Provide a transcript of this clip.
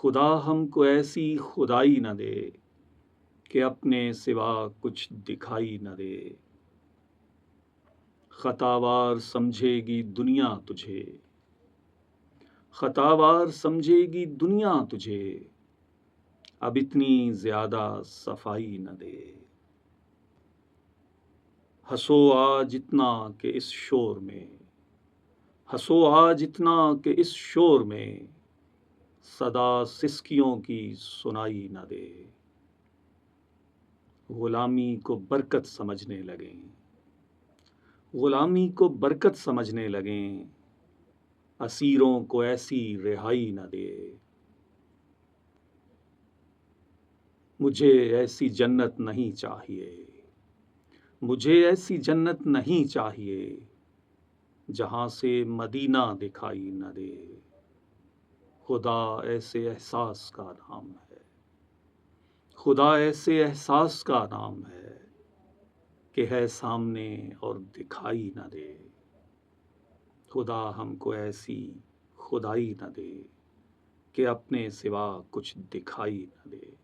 خدا ہم کو ایسی خدائی نہ دے کہ اپنے سوا کچھ دکھائی نہ دے۔ خطاوار سمجھے گی دنیا تجھے، خطاوار سمجھے گی دنیا تجھے، اب اتنی زیادہ صفائی نہ دے۔ ہنسو آج اتنا کہ اس شور میں، ہنسو آج اتنا کہ اس شور میں، صدا سسکیوں کی سنائی نہ دے۔ غلامی کو برکت سمجھنے لگیں، غلامی کو برکت سمجھنے لگیں، اسیروں کو ایسی رہائی نہ دے۔ مجھے ایسی جنت نہیں چاہیے، مجھے ایسی جنت نہیں چاہیے، جہاں سے مدینہ دکھائی نہ دے۔ خدا ایسے احساس کا نام ہے، خدا ایسے احساس کا نام ہے کہ ہے سامنے اور دکھائی نہ دے۔ خدا ہم کو ایسی خدائی نہ دے کہ اپنے سوا کچھ دکھائی نہ دے۔